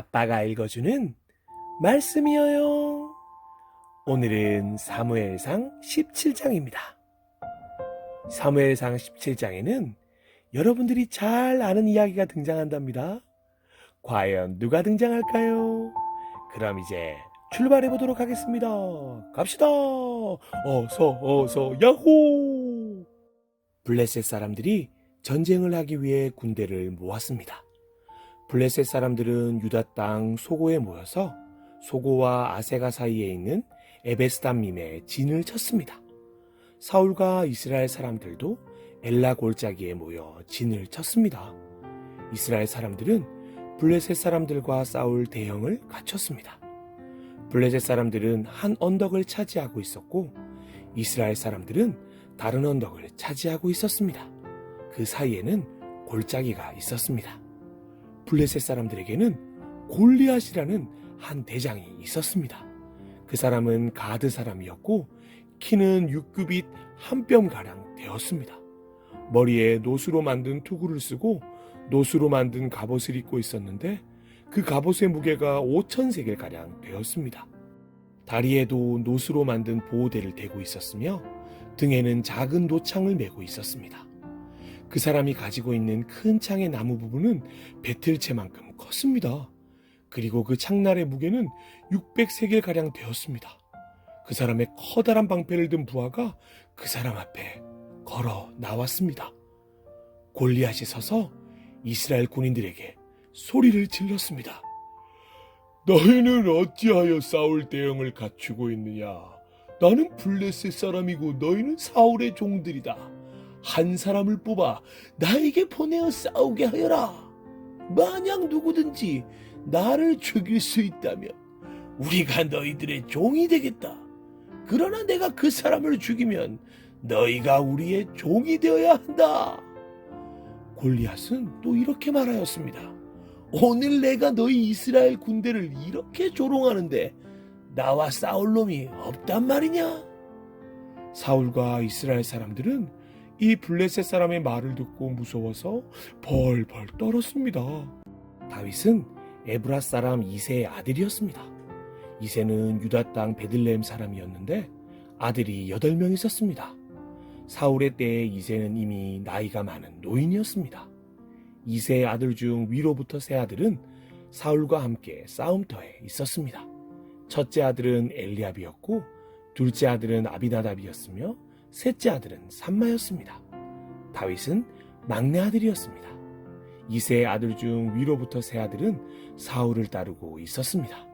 아빠가 읽어주는 말씀이어요. 오늘은 사무엘상 17장입니다. 사무엘상 17장에는 여러분들이 잘 아는 이야기가 등장한답니다. 과연 누가 등장할까요? 그럼 이제 출발해 보도록 하겠습니다. 갑시다. 어서 야호! 블레셋 사람들이 전쟁을 하기 위해 군대를 모았습니다. 블레셋 사람들은 유다 땅 소고에 모여서 소고와 아세가 사이에 있는 에베스담밈에 진을 쳤습니다. 사울과 이스라엘 사람들도 엘라 골짜기에 모여 진을 쳤습니다. 이스라엘 사람들은 블레셋 사람들과 싸울 대형을 갖췄습니다. 블레셋 사람들은 한 언덕을 차지하고 있었고 이스라엘 사람들은 다른 언덕을 차지하고 있었습니다. 그 사이에는 골짜기가 있었습니다. 블레셋 사람들에게는 골리앗이라는 한 대장이 있었습니다. 그 사람은 가드 사람이었고 키는 6규빗 한 뼘가량 되었습니다. 머리에 노수로 만든 투구를 쓰고 노수로 만든 갑옷을 입고 있었는데 그 갑옷의 무게가 5,000세겔가량 되었습니다. 다리에도 노수로 만든 보호대를 대고 있었으며 등에는 작은 노창을 메고 있었습니다. 그 사람이 가지고 있는 큰 창의 나무 부분은 배틀채만큼 컸습니다. 그리고 그 창날의 무게는 600세겔가량 되었습니다. 그 사람의 커다란 방패를 든 부하가 그 사람 앞에 걸어 나왔습니다. 골리앗이 서서 이스라엘 군인들에게 소리를 질렀습니다. 너희는 어찌하여 싸울 대형을 갖추고 있느냐? 나는 블레셋 사람이고 너희는 사울의 종들이다. 한 사람을 뽑아 나에게 보내어 싸우게 하여라. 만약 누구든지 나를 죽일 수 있다면 우리가 너희들의 종이 되겠다. 그러나 내가 그 사람을 죽이면 너희가 우리의 종이 되어야 한다. 골리앗은 또 이렇게 말하였습니다. 오늘 내가 너희 이스라엘 군대를 이렇게 조롱하는데 나와 싸울 놈이 없단 말이냐? 사울과 이스라엘 사람들은 이 블레셋 사람의 말을 듣고 무서워서 벌벌 떨었습니다. 다윗은 에브라 사람 이새의 아들이었습니다. 이새는 유다 땅 베들레헴 사람이었는데 아들이 8명 있었습니다. 사울의 때에 이새는 이미 나이가 많은 노인이었습니다. 이새의 아들 중 위로부터 세 아들은 사울과 함께 싸움터에 있었습니다. 첫째 아들은 엘리압이었고 둘째 아들은 아비나답이었으며 셋째 아들은 삼마였습니다. 다윗은 막내 아들이었습니다. 이새의 아들 중 위로부터 세 아들은 사울을 따르고 있었습니다.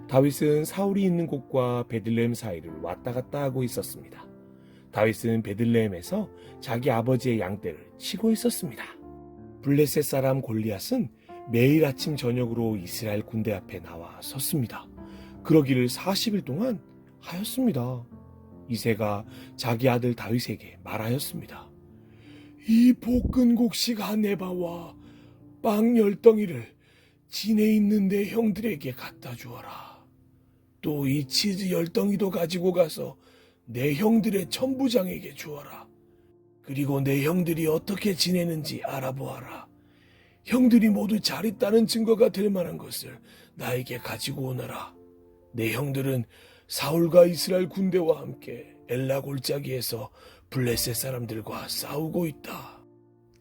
다윗은 사울이 있는 곳과 베들레헴 사이를 왔다 갔다 하고 있었습니다. 다윗은 베들레헴에서 자기 아버지의 양떼를 치고 있었습니다. 블레셋 사람 골리앗은 매일 아침 저녁으로 이스라엘 군대 앞에 나와 섰습니다. 그러기를 40일 동안 하였습니다. 이새가 자기 아들 다윗에게 말하였습니다. 이 볶은 곡식 4바와 빵 10덩이를 진에 있는 내 형들에게 갖다 주어라. 또 이 치즈 10덩이도 가지고 가서 내 형들의 천부장에게 주어라. 그리고 내 형들이 어떻게 지내는지 알아보아라. 형들이 모두 잘 있다는 증거가 될 만한 것을 나에게 가지고 오너라. 내 형들은 사울과 이스라엘 군대와 함께 엘라 골짜기에서 블레셋 사람들과 싸우고 있다.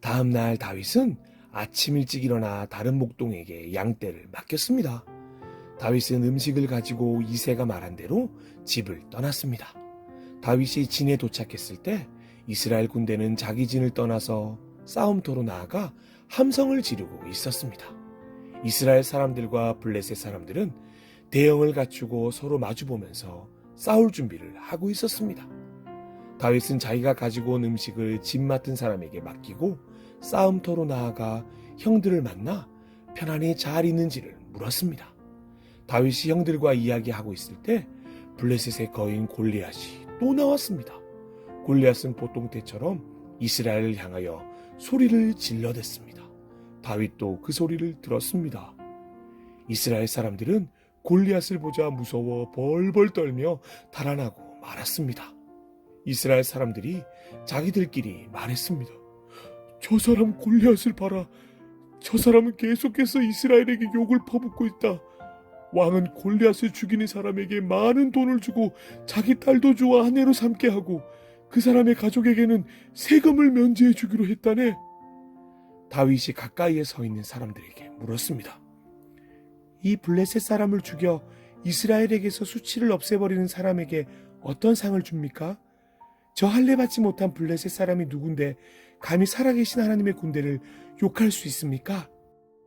다음 날 다윗은 아침 일찍 일어나 다른 목동에게 양떼를 맡겼습니다. 다윗은 음식을 가지고 이새가 말한 대로 집을 떠났습니다. 다윗이 진에 도착했을 때 이스라엘 군대는 자기 진을 떠나서 싸움터로 나아가 함성을 지르고 있었습니다. 이스라엘 사람들과 블레셋 사람들은 대형을 갖추고 서로 마주보면서 싸울 준비를 하고 있었습니다. 다윗은 자기가 가지고 온 음식을 집 맡은 사람에게 맡기고 싸움터로 나아가 형들을 만나 편안히 잘 있는지를 물었습니다. 다윗이 형들과 이야기하고 있을 때 블레셋의 거인 골리앗이 또 나왔습니다. 골리앗은 보통 때처럼 이스라엘을 향하여 소리를 질러댔습니다. 다윗도 그 소리를 들었습니다. 이스라엘 사람들은 골리앗을 보자 무서워 벌벌 떨며 달아나고 말았습니다. 이스라엘 사람들이 자기들끼리 말했습니다. 저 사람 골리앗을 봐라. 저 사람은 계속해서 이스라엘에게 욕을 퍼붓고 있다. 왕은 골리앗을 죽이는 사람에게 많은 돈을 주고 자기 딸도 주어 아내로 삼게 하고 그 사람의 가족에게는 세금을 면제해 주기로 했다네. 다윗이 가까이에 서 있는 사람들에게 물었습니다. 이 블레셋 사람을 죽여 이스라엘에게서 수치를 없애버리는 사람에게 어떤 상을 줍니까? 저 할례 받지 못한 블레셋 사람이 누군데 감히 살아계신 하나님의 군대를 욕할 수 있습니까?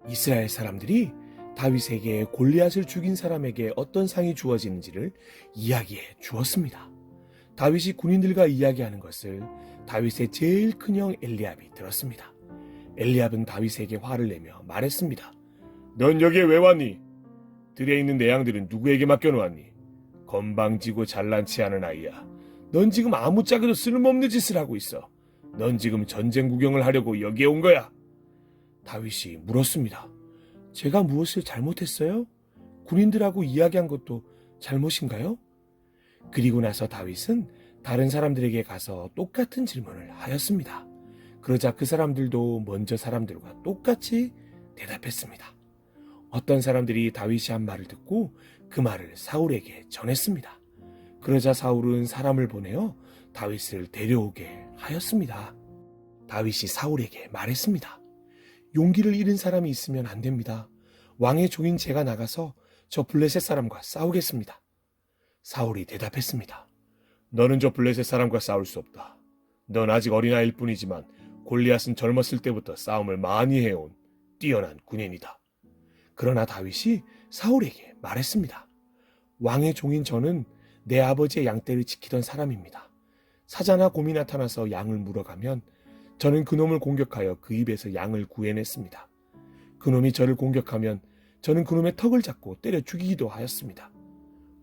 이스라엘 사람들이 다윗에게 골리앗을 죽인 사람에게 어떤 상이 주어지는지를 이야기해 주었습니다. 다윗이 군인들과 이야기하는 것을 다윗의 제일 큰형 엘리압이 들었습니다. 엘리압은 다윗에게 화를 내며 말했습니다. 넌 여기에 왜 왔니? 들에 있는 내 양들은 누구에게 맡겨놓았니? 건방지고 잘난치 않은 아이야. 넌 지금 아무짝에도 쓸모없는 짓을 하고 있어. 넌 지금 전쟁 구경을 하려고 여기에 온 거야. 다윗이 물었습니다. 제가 무엇을 잘못했어요? 군인들하고 이야기한 것도 잘못인가요? 그리고 나서 다윗은 다른 사람들에게 가서 똑같은 질문을 하였습니다. 그러자 그 사람들도 먼저 사람들과 똑같이 대답했습니다. 어떤 사람들이 다윗이 한 말을 듣고 그 말을 사울에게 전했습니다. 그러자 사울은 사람을 보내어 다윗을 데려오게 하였습니다. 다윗이 사울에게 말했습니다. 용기를 잃은 사람이 있으면 안 됩니다. 왕의 종인 제가 나가서 저 블레셋 사람과 싸우겠습니다. 사울이 대답했습니다. 너는 저 블레셋 사람과 싸울 수 없다. 넌 아직 어린아이일 뿐이지만 골리앗은 젊었을 때부터 싸움을 많이 해온 뛰어난 군인이다. 그러나 다윗이 사울에게 말했습니다. 왕의 종인 저는 내 아버지의 양떼를 지키던 사람입니다. 사자나 곰이 나타나서 양을 물어가면 저는 그놈을 공격하여 그 입에서 양을 구해냈습니다. 그놈이 저를 공격하면 저는 그놈의 턱을 잡고 때려 죽이기도 하였습니다.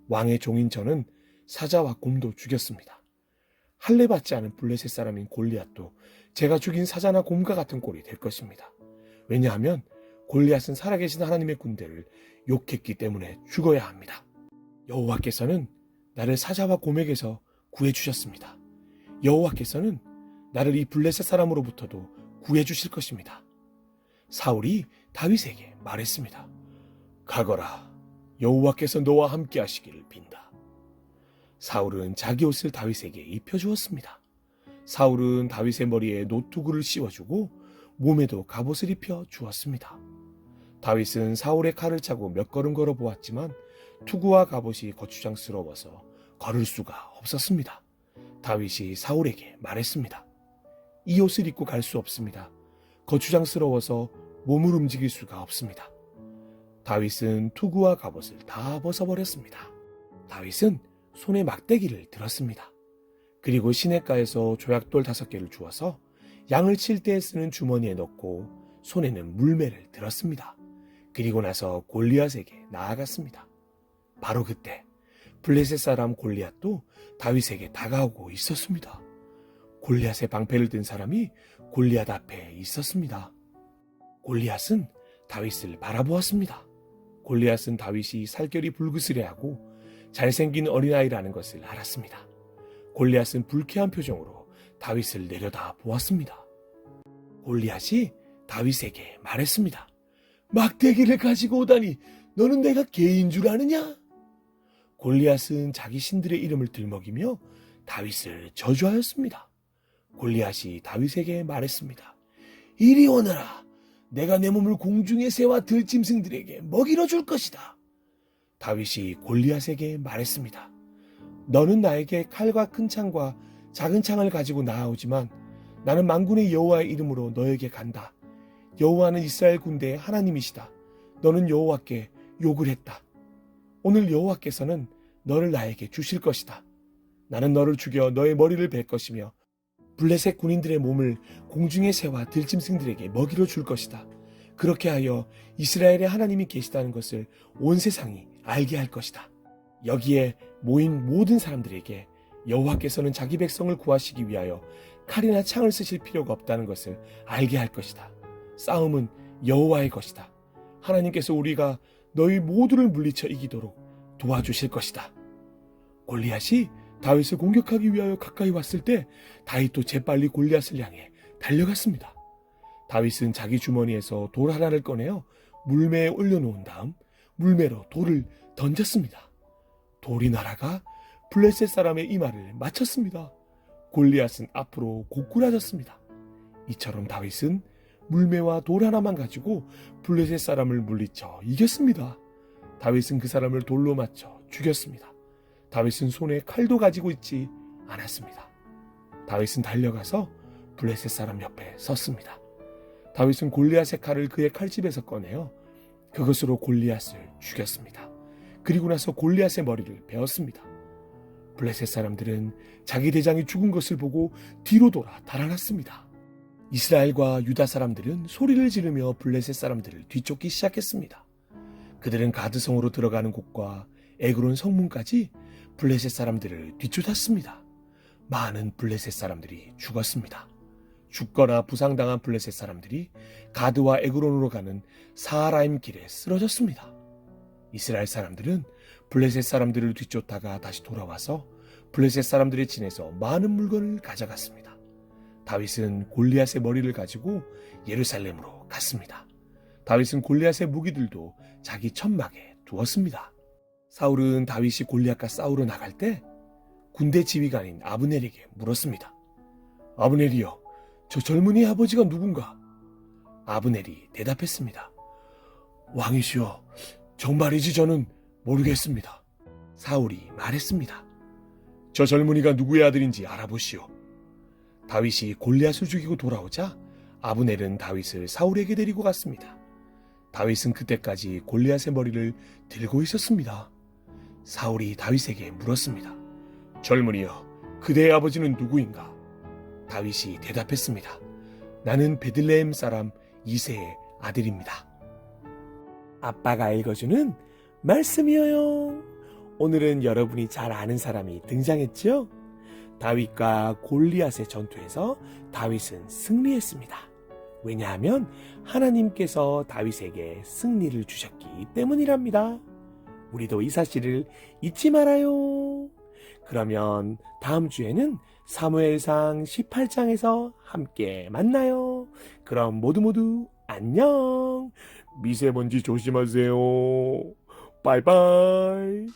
왕의 종인 저는 사자와 곰도 죽였습니다. 할례 받지 않은 블레셋 사람인 골리앗도 제가 죽인 사자나 곰과 같은 꼴이 될 것입니다. 왜냐하면 골리앗은 살아계신 하나님의 군대를 욕했기 때문에 죽어야 합니다. 여호와께서는 나를 사자와 곰에게서 구해주셨습니다. 여호와께서는 나를 이 블레셋 사람으로부터도 구해주실 것입니다. 사울이 다윗에게 말했습니다. 가거라. 여호와께서 너와 함께 하시기를 빈다. 사울은 자기 옷을 다윗에게 입혀주었습니다. 사울은 다윗의 머리에 노투구를 씌워주고 몸에도 갑옷을 입혀 주었습니다. 다윗은 사울의 칼을 차고 몇 걸음 걸어보았지만 투구와 갑옷이 거추장스러워서 걸을 수가 없었습니다. 다윗이 사울에게 말했습니다. 이 옷을 입고 갈 수 없습니다. 거추장스러워서 몸을 움직일 수가 없습니다. 다윗은 투구와 갑옷을 다 벗어버렸습니다. 다윗은 손에 막대기를 들었습니다. 그리고 시냇가에서 조약돌 5개를 주어서 양을 칠 때 쓰는 주머니에 넣고 손에는 물매를 들었습니다. 그리고 나서 골리앗에게 나아갔습니다. 바로 그때 블레셋 사람 골리앗도 다윗에게 다가오고 있었습니다. 골리앗의 방패를 든 사람이 골리앗 앞에 있었습니다. 골리앗은 다윗을 바라보았습니다. 골리앗은 다윗이 살결이 불그스레하고 잘생긴 어린아이라는 것을 알았습니다. 골리앗은 불쾌한 표정으로 다윗을 내려다 보았습니다. 골리앗이 다윗에게 말했습니다. 막대기를 가지고 오다니 너는 내가 개인 줄 아느냐? 골리앗은 자기 신들의 이름을 들먹이며 다윗을 저주하였습니다. 골리앗이 다윗에게 말했습니다. 이리 오너라. 내가 내 몸을 공중의 새와 들짐승들에게 먹이러 줄 것이다. 다윗이 골리앗에게 말했습니다. 너는 나에게 칼과 큰 창과 작은 창을 가지고 나아오지만 나는 만군의 여호와의 이름으로 너에게 간다. 여호와는 이스라엘 군대의 하나님이시다. 너는 여호와께 욕을 했다. 오늘 여호와께서는 너를 나에게 주실 것이다. 나는 너를 죽여 너의 머리를 벨 것이며 블레셋 군인들의 몸을 공중의 새와 들짐승들에게 먹이로 줄 것이다. 그렇게 하여 이스라엘의 하나님이 계시다는 것을 온 세상이 알게 할 것이다. 여기에 모인 모든 사람들에게 여호와께서는 자기 백성을 구하시기 위하여 칼이나 창을 쓰실 필요가 없다는 것을 알게 할 것이다. 싸움은 여호와의 것이다. 하나님께서 우리가 너희 모두를 물리쳐 이기도록 도와주실 것이다. 골리앗이 다윗을 공격하기 위하여 가까이 왔을 때 다윗도 재빨리 골리앗을 향해 달려갔습니다. 다윗은 자기 주머니에서 돌 하나를 꺼내어 물매에 올려놓은 다음 물매로 돌을 던졌습니다. 돌이 날아가 블레셋 사람의 이마를 맞췄습니다. 골리앗은 앞으로 고꾸라졌습니다. 이처럼 다윗은 물매와 돌 하나만 가지고 블레셋 사람을 물리쳐 이겼습니다. 다윗은 그 사람을 돌로 맞춰 죽였습니다. 다윗은 손에 칼도 가지고 있지 않았습니다. 다윗은 달려가서 블레셋 사람 옆에 섰습니다. 다윗은 골리앗의 칼을 그의 칼집에서 꺼내어 그것으로 골리앗을 죽였습니다. 그리고 나서 골리앗의 머리를 베었습니다. 블레셋 사람들은 자기 대장이 죽은 것을 보고 뒤로 돌아 달아났습니다. 이스라엘과 유다 사람들은 소리를 지르며 블레셋 사람들을 뒤쫓기 시작했습니다. 그들은 가드성으로 들어가는 곳과 에그론 성문까지 블레셋 사람들을 뒤쫓았습니다. 많은 블레셋 사람들이 죽었습니다. 죽거나 부상당한 블레셋 사람들이 가드와 에그론으로 가는 사하라임 길에 쓰러졌습니다. 이스라엘 사람들은 블레셋 사람들을 뒤쫓다가 다시 돌아와서 블레셋 사람들의 진에서 많은 물건을 가져갔습니다. 다윗은 골리앗의 머리를 가지고 예루살렘으로 갔습니다. 다윗은 골리앗의 무기들도 자기 천막에 두었습니다. 사울은 다윗이 골리앗과 싸우러 나갈 때 군대 지휘관인 아브넬에게 물었습니다. 아브넬이여, 저 젊은이의 아버지가 누군가? 아브넬이 대답했습니다. 왕이시여, 정말이지 저는 모르겠습니다. 사울이 말했습니다. 저 젊은이가 누구의 아들인지 알아보시오. 다윗이 골리앗을 죽이고 돌아오자 아브넬은 다윗을 사울에게 데리고 갔습니다. 다윗은 그때까지 골리앗의 머리를 들고 있었습니다. 사울이 다윗에게 물었습니다. 젊은이여, 그대의 아버지는 누구인가? 다윗이 대답했습니다. 나는 베들레헴 사람 이새의 아들입니다. 아빠가 읽어주는 말씀이에요. 오늘은 여러분이 잘 아는 사람이 등장했죠? 다윗과 골리앗의 전투에서 다윗은 승리했습니다. 왜냐하면 하나님께서 다윗에게 승리를 주셨기 때문이랍니다. 우리도 이 사실을 잊지 말아요. 그러면 다음 주에는 사무엘상 18장에서 함께 만나요. 그럼 모두 안녕. 미세먼지 조심하세요. 바이바이.